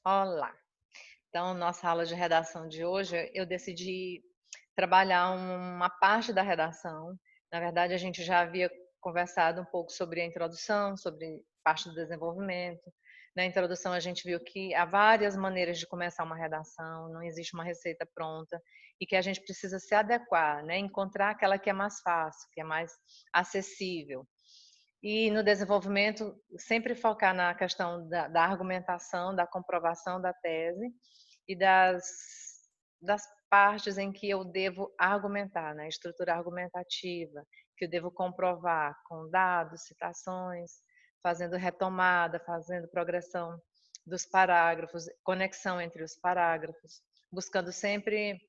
Olá! Então, nossa aula de redação de hoje, eu decidi trabalhar uma parte da redação. Na verdade, a gente já havia conversado um pouco sobre a introdução, sobre parte do desenvolvimento. Na introdução, a gente viu que há várias maneiras de começar uma redação, não existe uma receita pronta e que a gente precisa se adequar, né? Encontrar aquela que é mais fácil, que é mais acessível. E no desenvolvimento, sempre focar na questão da argumentação, da comprovação da tese e das partes em que eu devo argumentar, né? Estrutura argumentativa, que eu devo comprovar com dados, citações, fazendo retomada, fazendo progressão dos parágrafos, conexão entre os parágrafos, buscando sempre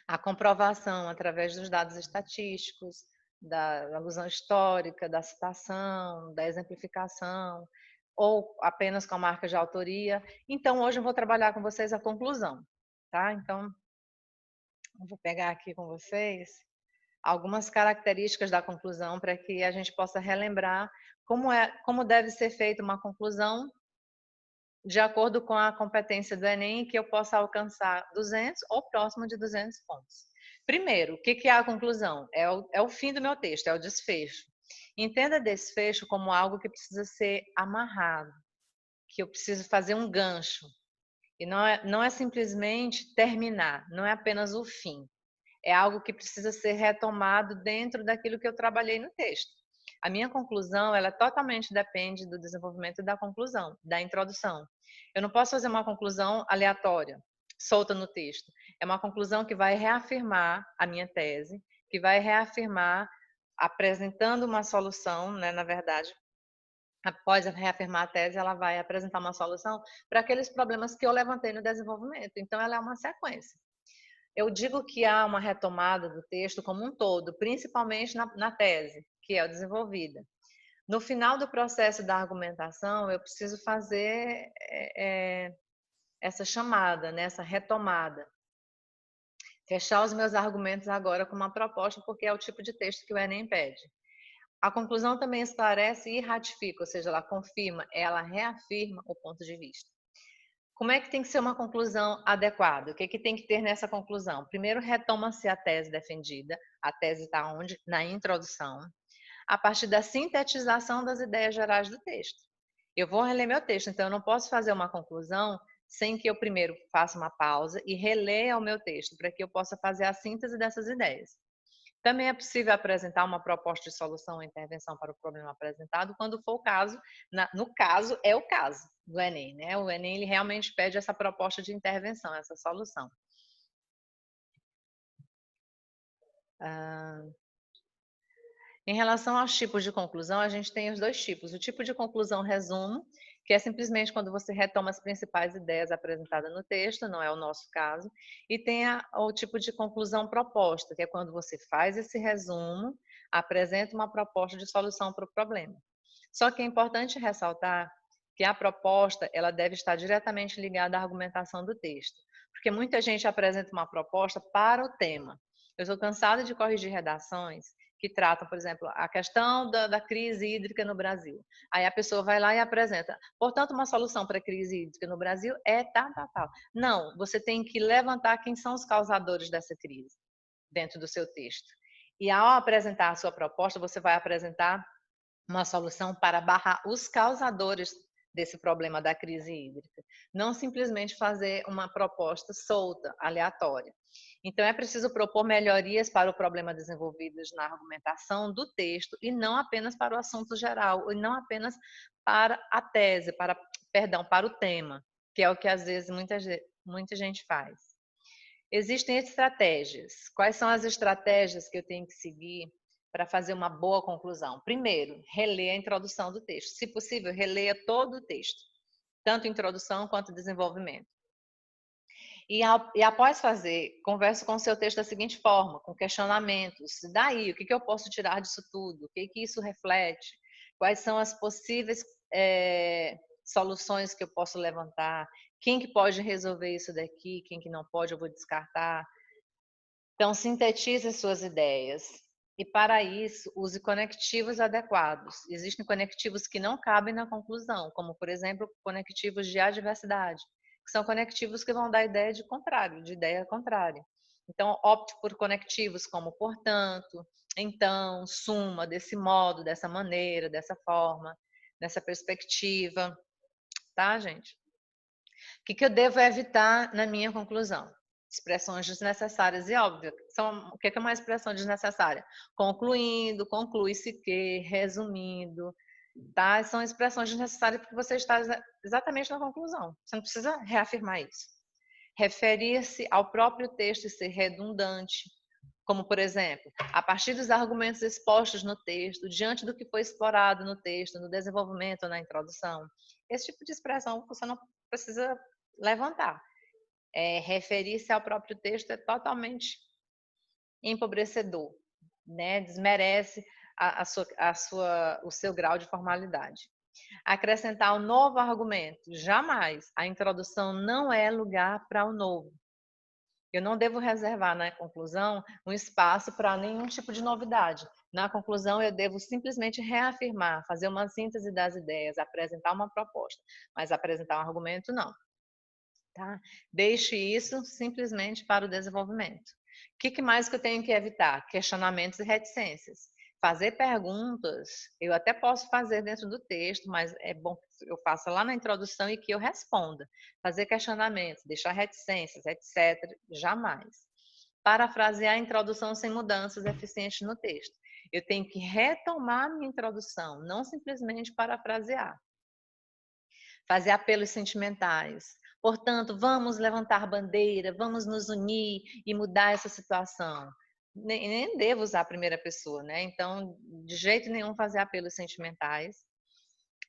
a comprovação através dos dados estatísticos, da alusão histórica, da citação, da exemplificação, ou apenas com a marca de autoria. Então, hoje eu vou trabalhar com vocês a conclusão, tá? Então, eu vou pegar aqui com vocês algumas características da conclusão para que a gente possa relembrar como deve ser feita uma conclusão de acordo com a competência do Enem, que eu possa alcançar 200 ou próximo de 200 pontos. Primeiro, o que é a conclusão? É o fim do meu texto, é o desfecho. Entenda desfecho como algo que precisa ser amarrado, que eu preciso fazer um gancho. E não é simplesmente terminar, não é apenas o fim. É algo que precisa ser retomado dentro daquilo que eu trabalhei no texto. A minha conclusão, ela totalmente depende do desenvolvimento da conclusão, da introdução. Eu não posso fazer uma conclusão aleatória, solta no texto. É uma conclusão que vai reafirmar a minha tese, que vai reafirmar apresentando uma solução, né, na verdade, após reafirmar a tese, ela vai apresentar uma solução para aqueles problemas que eu levantei no desenvolvimento. Então, ela é uma sequência. Eu digo que há uma retomada do texto como um todo, principalmente na tese, que é desenvolvida. No final do processo da argumentação, eu preciso fazer essa chamada, né, essa retomada. Fechar os meus argumentos agora com uma proposta, porque é o tipo de texto que o Enem pede. A conclusão também esclarece e ratifica, ou seja, ela confirma, ela reafirma o ponto de vista. Como é que tem que ser uma conclusão adequada? O que, que tem que ter nessa conclusão? Primeiro, retoma-se a tese defendida. A tese está onde? Na introdução. A partir da sintetização das ideias gerais do texto. Eu vou reler meu texto, então eu não posso fazer uma conclusão sem que eu primeiro faça uma pausa e releia o meu texto, para que eu possa fazer a síntese dessas ideias. Também é possível apresentar uma proposta de solução ou intervenção para o problema apresentado, quando for o caso, no caso, é o caso do Enem, né? O Enem ele realmente pede essa proposta de intervenção, essa solução. Ah, em relação aos tipos de conclusão, a gente tem os dois tipos. O tipo de conclusão resumo, que é simplesmente quando você retoma as principais ideias apresentadas no texto, não é o nosso caso, e tem o tipo de conclusão proposta, que é quando você faz esse resumo, apresenta uma proposta de solução para o problema. Só que é importante ressaltar que a proposta ela deve estar diretamente ligada à argumentação do texto, porque muita gente apresenta uma proposta para o tema. Eu estou cansada de corrigir redações que tratam, por exemplo, a questão da crise hídrica no Brasil. Aí a pessoa vai lá e apresenta. Portanto, uma solução para a crise hídrica no Brasil é tal, tal, tal. Não, você tem que levantar quem são os causadores dessa crise dentro do seu texto. E ao apresentar a sua proposta, você vai apresentar uma solução para barrar os causadores desse problema da crise hídrica. Não simplesmente fazer uma proposta solta, aleatória. Então, é preciso propor melhorias para o problema desenvolvidas na argumentação do texto e não apenas para o assunto geral, e não apenas para a tese, para o tema, que é o que às vezes muita gente faz. Existem estratégias. Quais são as estratégias que eu tenho que seguir para fazer uma boa conclusão? Primeiro, releia a introdução do texto. Se possível, releia todo o texto, tanto introdução quanto desenvolvimento. E após fazer, converse com o seu texto da seguinte forma, com questionamentos. Daí, o que eu posso tirar disso tudo? O que isso reflete? Quais são as possíveis soluções que eu posso levantar? Quem que pode resolver isso daqui? Quem que não pode, eu vou descartar. Então, sintetize suas ideias. E para isso, use conectivos adequados. Existem conectivos que não cabem na conclusão, como, por exemplo, conectivos de adversidade, que são conectivos que vão dar ideia de contrário, de ideia contrária. Então, opte por conectivos como portanto, então, suma, desse modo, dessa maneira, dessa forma, dessa perspectiva, tá, gente? O que eu devo evitar na minha conclusão? Expressões desnecessárias e óbvias. O que é uma expressão desnecessária? Concluindo, conclui-se que, resumindo, tá? São expressões desnecessárias porque você está exatamente na conclusão. Você não precisa reafirmar isso. Referir-se ao próprio texto e ser redundante, como, por exemplo, a partir dos argumentos expostos no texto, diante do que foi explorado no texto, no desenvolvimento ou na introdução. Esse tipo de expressão você não precisa levantar. Referir-se ao próprio texto é totalmente empobrecedor, né? Desmerece o seu grau de formalidade. Acrescentar um novo argumento, jamais. A introdução não é lugar para o novo. Eu não devo reservar na conclusão um espaço para nenhum tipo de novidade. Na conclusão, eu devo simplesmente reafirmar, fazer uma síntese das ideias, apresentar uma proposta, mas apresentar um argumento, não. Tá? Deixe isso simplesmente para o desenvolvimento. O que mais que eu tenho que evitar? Questionamentos e reticências. Fazer perguntas, eu até posso fazer dentro do texto, mas é bom que eu faça lá na introdução e que eu responda. Fazer questionamentos, deixar reticências, etc., jamais. Parafrasear a introdução sem mudanças eficientes no texto. Eu tenho que retomar minha introdução, não simplesmente parafrasear. Fazer apelos sentimentais. Portanto, vamos levantar bandeira, vamos nos unir e mudar essa situação. Nem devo usar a primeira pessoa, né? Então, de jeito nenhum fazer apelos sentimentais.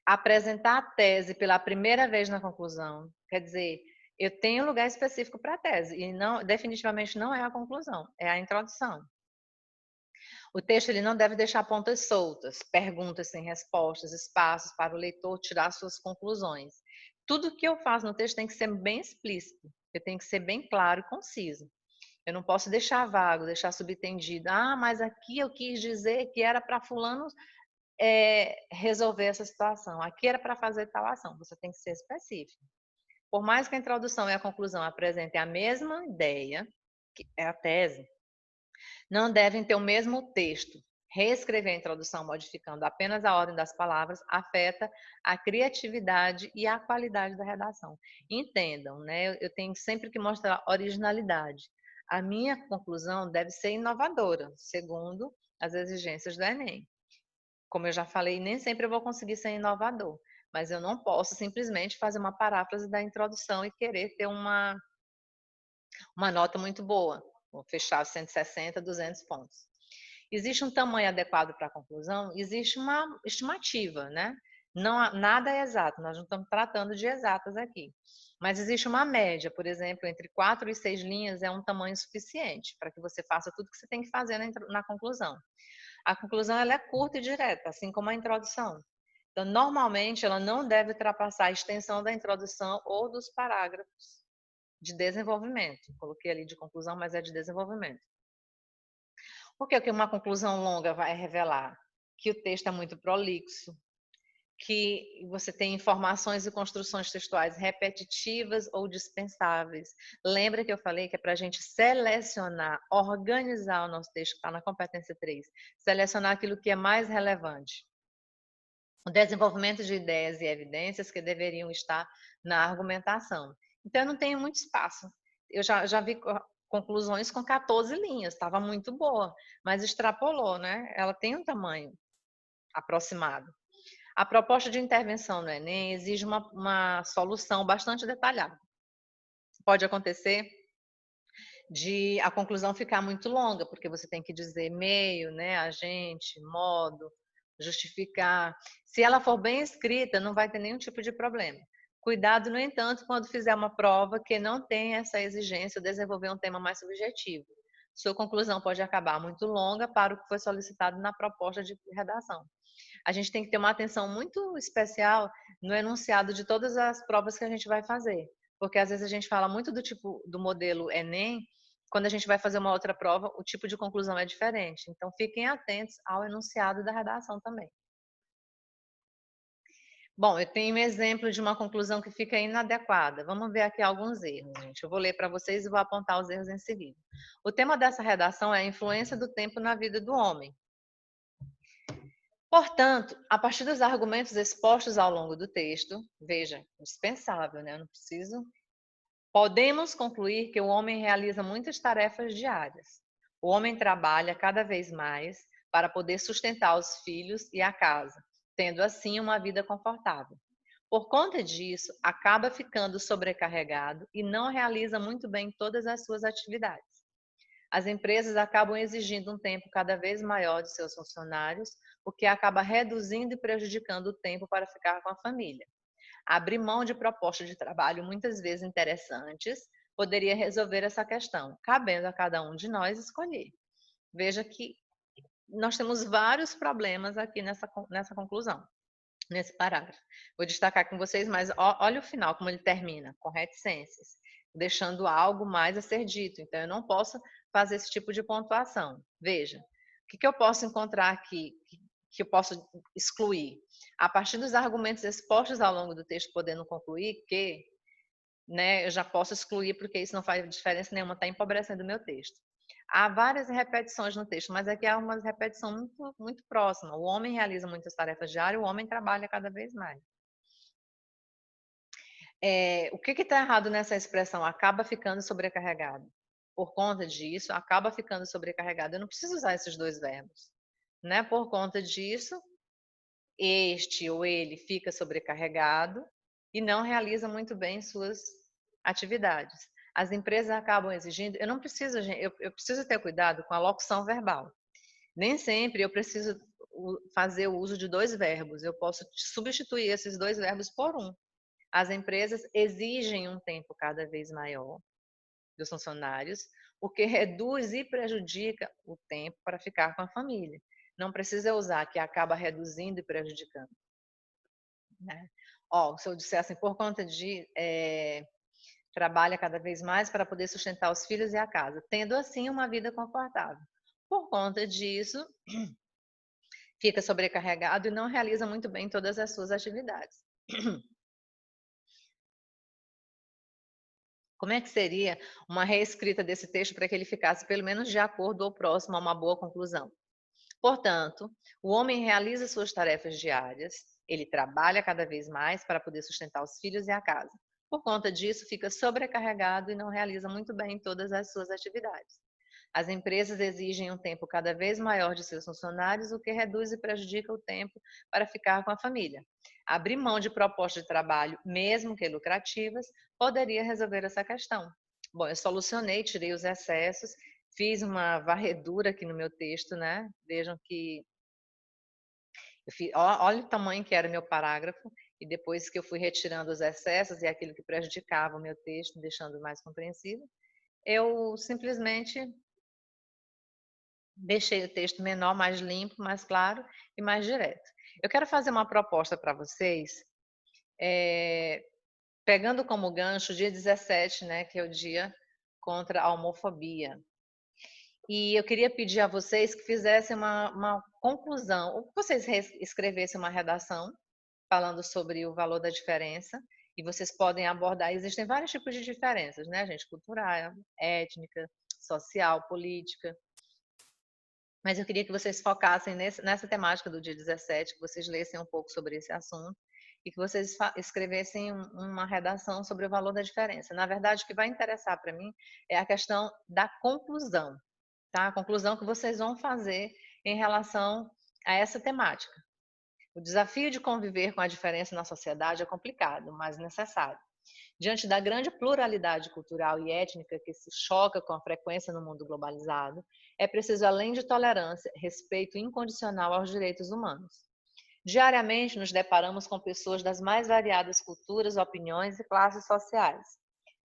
Apresentar a tese pela primeira vez na conclusão. Quer dizer, eu tenho lugar específico para a tese e não, definitivamente não é a conclusão, é a introdução. O texto ele não deve deixar pontas soltas, perguntas sem respostas, espaços para o leitor tirar suas conclusões. Tudo que eu faço no texto tem que ser bem explícito, eu tenho que ser bem claro e conciso. Eu não posso deixar vago, deixar subtendido. Ah, mas aqui eu quis dizer que era para fulano resolver essa situação. Aqui era para fazer tal ação. Você tem que ser específico. Por mais que a introdução e a conclusão apresentem a mesma ideia, que é a tese, não devem ter o mesmo texto. Reescrever a introdução modificando apenas a ordem das palavras afeta a criatividade e a qualidade da redação. Entendam, né? Eu tenho sempre que mostrar originalidade. A minha conclusão deve ser inovadora, segundo as exigências do Enem. Como eu já falei, nem sempre eu vou conseguir ser inovador, mas eu não posso simplesmente fazer uma paráfrase da introdução e querer ter uma nota muito boa. Vou fechar 160, 200 pontos. Existe um tamanho adequado para a conclusão? Existe uma estimativa, né? Não, nada é exato, nós não estamos tratando de exatas aqui. Mas existe uma média, por exemplo, entre 4 e 6 linhas é um tamanho suficiente para que você faça tudo que você tem que fazer na conclusão. A conclusão ela é curta e direta, assim como a introdução. Então, normalmente, ela não deve ultrapassar a extensão da introdução ou dos parágrafos de desenvolvimento. Coloquei ali de conclusão, mas é de desenvolvimento. Por que uma conclusão longa vai revelar? Que o texto é muito prolixo, que você tem informações e construções textuais repetitivas ou dispensáveis. Lembra que eu falei que é para a gente selecionar, organizar o nosso texto, que está na competência 3, selecionar aquilo que é mais relevante. O desenvolvimento de ideias e evidências que deveriam estar na argumentação. Então, eu não tenho muito espaço. Eu já vi conclusões com 14 linhas, estava muito boa, mas extrapolou, né? Ela tem um tamanho aproximado. A proposta de intervenção no Enem exige uma solução bastante detalhada. Pode acontecer de a conclusão ficar muito longa, porque você tem que dizer meio, né, agente, modo, justificar. Se ela for bem escrita, não vai ter nenhum tipo de problema. Cuidado, no entanto, quando fizer uma prova que não tem essa exigência de desenvolver um tema mais subjetivo. Sua conclusão pode acabar muito longa para o que foi solicitado na proposta de redação. A gente tem que ter uma atenção muito especial no enunciado de todas as provas que a gente vai fazer, porque às vezes a gente fala muito do tipo do modelo Enem quando a gente vai fazer uma outra prova, o tipo de conclusão é diferente. Então, fiquem atentos ao enunciado da redação também. Bom, eu tenho um exemplo de uma conclusão que fica inadequada. Vamos ver aqui alguns erros, gente. Eu vou ler para vocês e vou apontar os erros em seguida. O tema dessa redação é a influência do tempo na vida do homem. Portanto, a partir dos argumentos expostos ao longo do texto, veja, indispensável, né? Eu não preciso. Podemos concluir que o homem realiza muitas tarefas diárias. O homem trabalha cada vez mais para poder sustentar os filhos e a casa, tendo assim uma vida confortável. Por conta disso, acaba ficando sobrecarregado e não realiza muito bem todas as suas atividades. As empresas acabam exigindo um tempo cada vez maior de seus funcionários, o que acaba reduzindo e prejudicando o tempo para ficar com a família. Abrir mão de propostas de trabalho muitas vezes interessantes poderia resolver essa questão, cabendo a cada um de nós escolher. Veja que nós temos vários problemas aqui nessa conclusão, nesse parágrafo. Vou destacar com vocês, mas olha o final, como ele termina, com reticências, deixando algo mais a ser dito. Então, eu não posso fazer esse tipo de pontuação. Veja, o que eu posso encontrar aqui, que eu posso excluir? A partir dos argumentos expostos ao longo do texto, podendo concluir que, né, eu já posso excluir porque isso não faz diferença nenhuma, está empobrecendo o meu texto. Há várias repetições no texto, mas aqui há uma repetição muito, muito próxima. O homem realiza muitas tarefas diárias, o homem trabalha cada vez mais. O que está errado nessa expressão? Acaba ficando sobrecarregado. Por conta disso, acaba ficando sobrecarregado. Eu não preciso usar esses dois verbos. Né? Por conta disso, este ou ele fica sobrecarregado e não realiza muito bem suas atividades. As empresas acabam exigindo, eu não preciso, eu preciso ter cuidado com a locução verbal. Nem sempre eu preciso fazer o uso de dois verbos, eu posso substituir esses dois verbos por um. As empresas exigem um tempo cada vez maior dos funcionários, o que reduz e prejudica o tempo para ficar com a família. Não precisa usar que acaba reduzindo e prejudicando. Né? Se eu disser assim, por conta de trabalha cada vez mais para poder sustentar os filhos e a casa, tendo assim uma vida confortável. Por conta disso, fica sobrecarregado e não realiza muito bem todas as suas atividades. Como é que seria uma reescrita desse texto para que ele ficasse pelo menos de acordo ou próximo a uma boa conclusão? Portanto, o homem realiza suas tarefas diárias, ele trabalha cada vez mais para poder sustentar os filhos e a casa. Por conta disso, fica sobrecarregado e não realiza muito bem todas as suas atividades. As empresas exigem um tempo cada vez maior de seus funcionários, o que reduz e prejudica o tempo para ficar com a família. Abrir mão de propostas de trabalho, mesmo que lucrativas, poderia resolver essa questão. Bom, eu solucionei, tirei os excessos, fiz uma varredura aqui no meu texto, né? Vejam que olha o tamanho que era o meu parágrafo, e depois que eu fui retirando os excessos e aquilo que prejudicava o meu texto, deixando mais compreensível, eu simplesmente deixei o texto menor, mais limpo, mais claro e mais direto. Eu quero fazer uma proposta para vocês, pegando como gancho o dia 17, né, que é o dia contra a homofobia. E eu queria pedir a vocês que fizessem uma conclusão, ou que vocês escrevessem uma redação falando sobre o valor da diferença, e vocês podem abordar, existem vários tipos de diferenças, né, gente? Cultural, étnica, social, política. Mas eu queria que vocês focassem nessa temática do dia 17, que vocês lessem um pouco sobre esse assunto e que vocês escrevessem uma redação sobre o valor da diferença. Na verdade, o que vai interessar para mim é a questão da conclusão, tá? A conclusão que vocês vão fazer em relação a essa temática. O desafio de conviver com a diferença na sociedade é complicado, mas necessário. Diante da grande pluralidade cultural e étnica que se choca com a frequência no mundo globalizado, é preciso, além de tolerância, respeito incondicional aos direitos humanos. Diariamente nos deparamos com pessoas das mais variadas culturas, opiniões e classes sociais.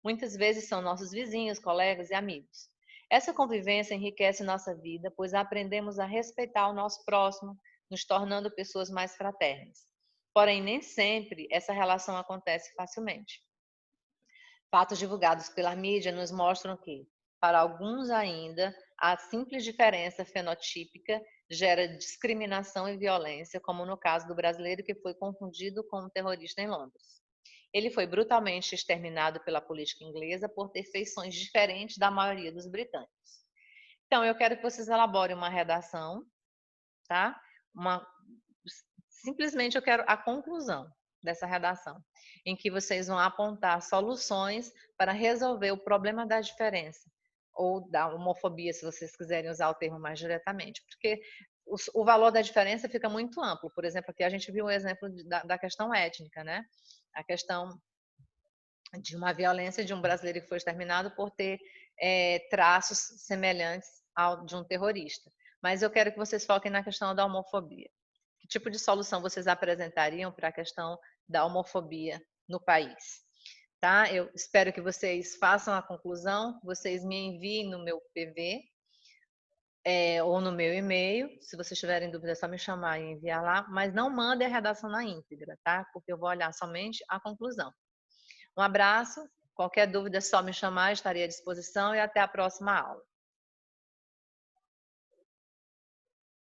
Muitas vezes são nossos vizinhos, colegas e amigos. Essa convivência enriquece nossa vida, pois aprendemos a respeitar o nosso próximo, nos tornando pessoas mais fraternas. Porém, nem sempre essa relação acontece facilmente. Fatos divulgados pela mídia nos mostram que Para alguns ainda, a simples diferença fenotípica gera discriminação e violência, como no caso do brasileiro que foi confundido com um terrorista em Londres. Ele foi brutalmente exterminado pela política inglesa por ter feições diferentes da maioria dos britânicos. Então, eu quero que vocês elaborem uma redação, tá? Simplesmente eu quero a conclusão dessa redação, em que vocês vão apontar soluções para resolver o problema da diferença, ou da homofobia, se vocês quiserem usar o termo mais diretamente, porque o valor da diferença fica muito amplo. Por exemplo, aqui a gente viu o exemplo da questão étnica, né? A questão de uma violência de um brasileiro que foi exterminado por ter traços semelhantes ao de um terrorista. Mas eu quero que vocês foquem na questão da homofobia. Que tipo de solução vocês apresentariam para a questão da homofobia no país? Tá? Eu espero que vocês façam a conclusão, vocês me enviem no meu PV ou no meu e-mail. Se vocês tiverem dúvida, é só me chamar e enviar lá, mas não mandem a redação na íntegra, tá? Porque eu vou olhar somente a conclusão. Um abraço, qualquer dúvida é só me chamar, estarei à disposição e até a próxima aula.